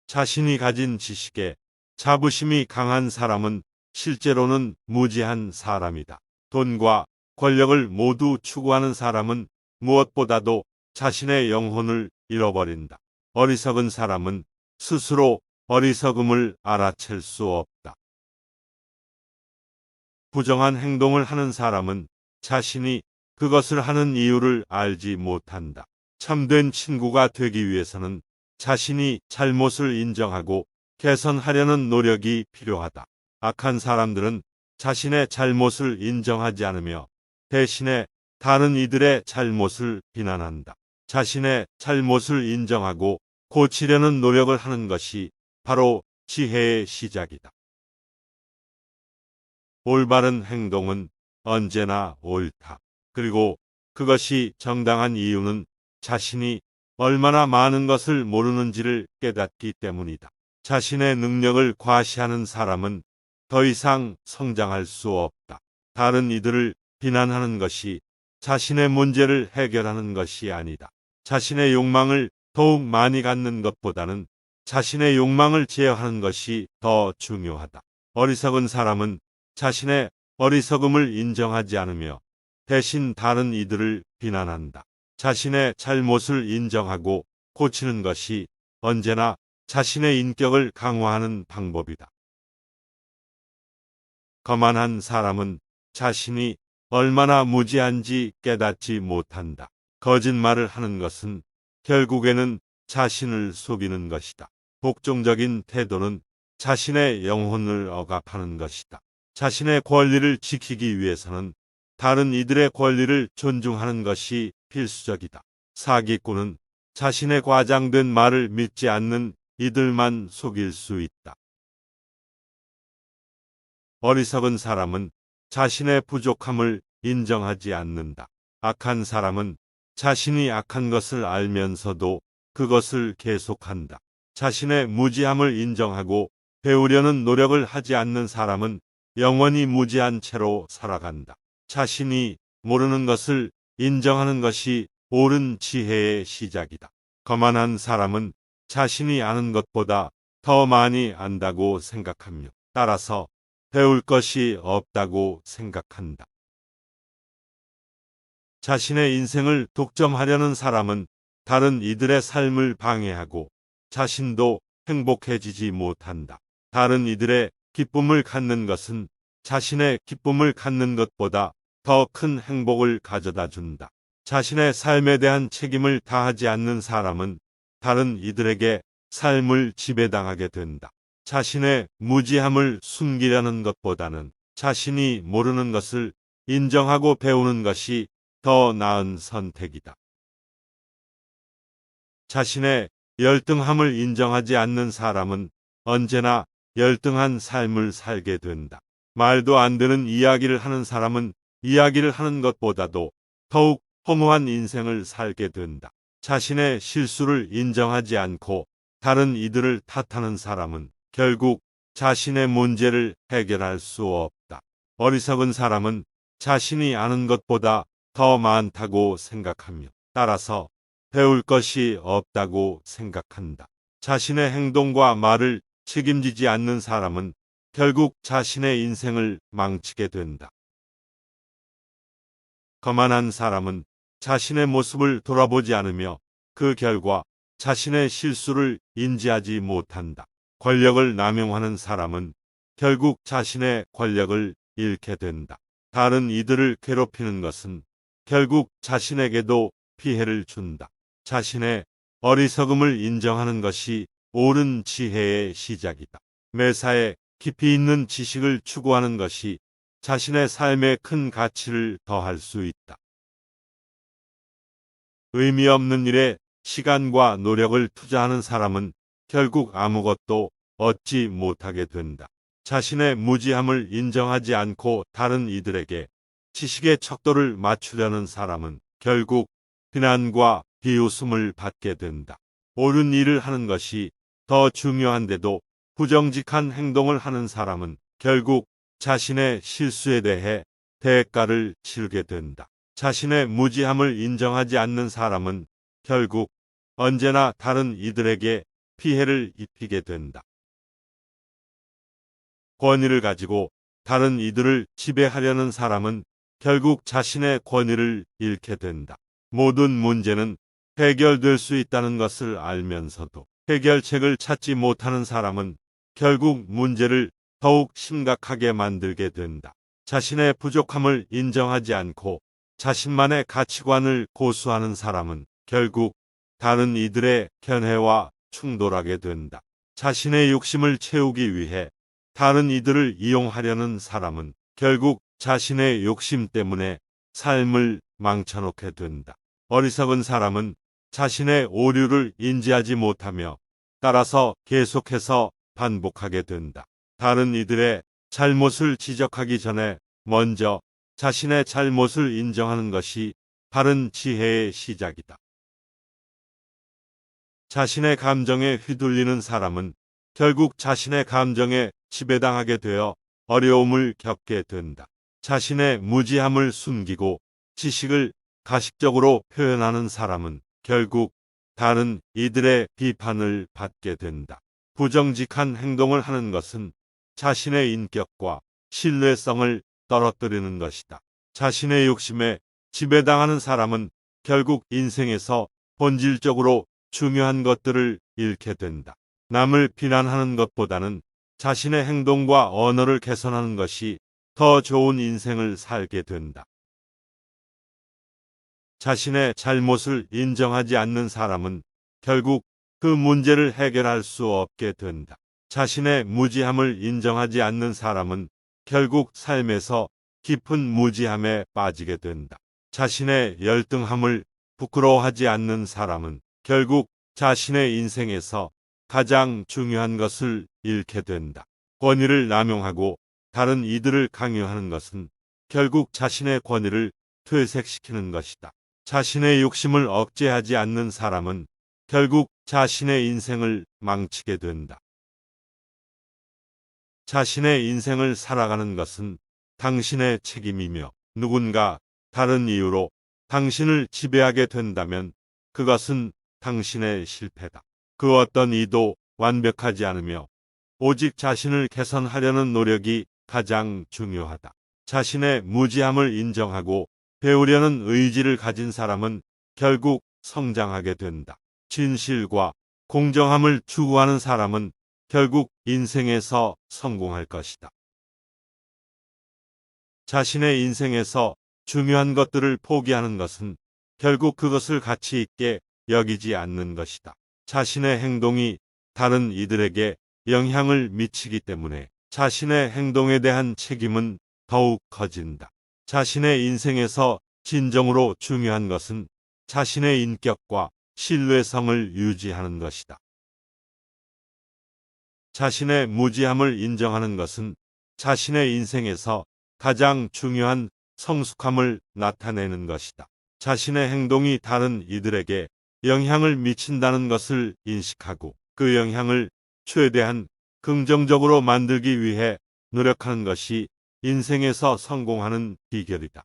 자신이 가진 지식에 자부심이 강한 사람은 실제로는 무지한 사람이다. 돈과 권력을 모두 추구하는 사람은 무엇보다도 자신의 영혼을 잃어버린다. 어리석은 사람은 스스로 어리석음을 알아챌 수 없다. 부정한 행동을 하는 사람은 자신이 그것을 하는 이유를 알지 못한다. 참된 친구가 되기 위해서는 자신이 잘못을 인정하고 개선하려는 노력이 필요하다. 악한 사람들은 자신의 잘못을 인정하지 않으며 대신에 다른 이들의 잘못을 비난한다. 자신의 잘못을 인정하고 고치려는 노력을 하는 것이 바로 지혜의 시작이다. 올바른 행동은 언제나 옳다. 그리고 그것이 정당한 이유는 자신이 얼마나 많은 것을 모르는지를 깨닫기 때문이다. 자신의 능력을 과시하는 사람은 더 이상 성장할 수 없다. 다른 이들을 비난하는 것이 자신의 문제를 해결하는 것이 아니다. 자신의 욕망을 더욱 많이 갖는 것보다는 자신의 욕망을 제어하는 것이 더 중요하다. 어리석은 사람은 자신의 어리석음을 인정하지 않으며 대신 다른 이들을 비난한다. 자신의 잘못을 인정하고 고치는 것이 언제나 자신의 인격을 강화하는 방법이다. 거만한 사람은 자신이 얼마나 무지한지 깨닫지 못한다. 거짓말을 하는 것은 결국에는 자신을 속이는 것이다. 복종적인 태도는 자신의 영혼을 억압하는 것이다. 자신의 권리를 지키기 위해서는 다른 이들의 권리를 존중하는 것이 필수적이다. 사기꾼은 자신의 과장된 말을 믿지 않는 이들만 속일 수 있다. 어리석은 사람은 자신의 부족함을 인정하지 않는다. 악한 사람은 자신이 악한 것을 알면서도 그것을 계속한다. 자신의 무지함을 인정하고 배우려는 노력을 하지 않는 사람은 영원히 무지한 채로 살아간다. 자신이 모르는 것을 인정하는 것이 옳은 지혜의 시작이다. 거만한 사람은 자신이 아는 것보다 더 많이 안다고 생각하며 따라서 배울 것이 없다고 생각한다. 자신의 인생을 독점하려는 사람은 다른 이들의 삶을 방해하고 자신도 행복해지지 못한다. 다른 이들의 기쁨을 갖는 것은 자신의 기쁨을 갖는 것보다 더 큰 행복을 가져다 준다. 자신의 삶에 대한 책임을 다하지 않는 사람은 다른 이들에게 삶을 지배당하게 된다. 자신의 무지함을 숨기려는 것보다는 자신이 모르는 것을 인정하고 배우는 것이 더 나은 선택이다. 자신의 열등함을 인정하지 않는 사람은 언제나 열등한 삶을 살게 된다. 말도 안 되는 이야기를 하는 사람은 이야기를 하는 것보다도 더욱 허무한 인생을 살게 된다. 자신의 실수를 인정하지 않고 다른 이들을 탓하는 사람은 결국 자신의 문제를 해결할 수 없다. 어리석은 사람은 자신이 아는 것보다 더 많다고 생각하며 따라서 배울 것이 없다고 생각한다. 자신의 행동과 말을 책임지지 않는 사람은 결국 자신의 인생을 망치게 된다. 거만한 사람은 자신의 모습을 돌아보지 않으며 그 결과 자신의 실수를 인지하지 못한다. 권력을 남용하는 사람은 결국 자신의 권력을 잃게 된다. 다른 이들을 괴롭히는 것은 결국 자신에게도 피해를 준다. 자신의 어리석음을 인정하는 것이 옳은 지혜의 시작이다. 매사에 깊이 있는 지식을 추구하는 것이 자신의 삶에 큰 가치를 더할 수 있다. 의미 없는 일에 시간과 노력을 투자하는 사람은 결국 아무것도 얻지 못하게 된다. 자신의 무지함을 인정하지 않고 다른 이들에게 지식의 척도를 맞추려는 사람은 결국 비난과 비웃음을 받게 된다. 옳은 일을 하는 것이 더 중요한데도 부정직한 행동을 하는 사람은 결국 자신의 실수에 대해 대가를 치르게 된다. 자신의 무지함을 인정하지 않는 사람은 결국 언제나 다른 이들에게 피해를 입히게 된다. 권위를 가지고 다른 이들을 지배하려는 사람은 결국 자신의 권위를 잃게 된다. 모든 문제는 해결될 수 있다는 것을 알면서도 해결책을 찾지 못하는 사람은 결국 문제를 더욱 심각하게 만들게 된다. 자신의 부족함을 인정하지 않고 자신만의 가치관을 고수하는 사람은 결국 다른 이들의 견해와 충돌하게 된다. 자신의 욕심을 채우기 위해 다른 이들을 이용하려는 사람은 결국 자신의 욕심 때문에 삶을 망쳐놓게 된다. 어리석은 사람은 자신의 오류를 인지하지 못하며 따라서 계속해서 반복하게 된다. 다른 이들의 잘못을 지적하기 전에 먼저 자신의 잘못을 인정하는 것이 바른 지혜의 시작이다. 자신의 감정에 휘둘리는 사람은 결국 자신의 감정에 지배당하게 되어 어려움을 겪게 된다. 자신의 무지함을 숨기고 지식을 가식적으로 표현하는 사람은 결국 다른 이들의 비판을 받게 된다. 부정직한 행동을 하는 것은 자신의 인격과 신뢰성을 떨어뜨리는 것이다. 자신의 욕심에 지배당하는 사람은 결국 인생에서 본질적으로 중요한 것들을 잃게 된다. 남을 비난하는 것보다는 자신의 행동과 언어를 개선하는 것이 더 좋은 인생을 살게 된다. 자신의 잘못을 인정하지 않는 사람은 결국 그 문제를 해결할 수 없게 된다. 자신의 무지함을 인정하지 않는 사람은 결국 삶에서 깊은 무지함에 빠지게 된다. 자신의 열등함을 부끄러워하지 않는 사람은 결국 자신의 인생에서 가장 중요한 것을 잃게 된다. 권위를 남용하고 다른 이들을 강요하는 것은 결국 자신의 권위를 퇴색시키는 것이다. 자신의 욕심을 억제하지 않는 사람은 결국 자신의 인생을 망치게 된다. 자신의 인생을 살아가는 것은 당신의 책임이며 누군가 다른 이유로 당신을 지배하게 된다면 그것은 당신의 실패다. 그 어떤 이도 완벽하지 않으며 오직 자신을 개선하려는 노력이 가장 중요하다. 자신의 무지함을 인정하고 배우려는 의지를 가진 사람은 결국 성장하게 된다. 진실과 공정함을 추구하는 사람은 결국 인생에서 성공할 것이다. 자신의 인생에서 중요한 것들을 포기하는 것은 결국 그것을 가치 있게 여기지 않는 것이다. 자신의 행동이 다른 이들에게 영향을 미치기 때문에 자신의 행동에 대한 책임은 더욱 커진다. 자신의 인생에서 진정으로 중요한 것은 자신의 인격과 신뢰성을 유지하는 것이다. 자신의 무지함을 인정하는 것은 자신의 인생에서 가장 중요한 성숙함을 나타내는 것이다. 자신의 행동이 다른 이들에게 영향을 미친다는 것을 인식하고 그 영향을 최대한 긍정적으로 만들기 위해 노력하는 것이 인생에서 성공하는 비결이다.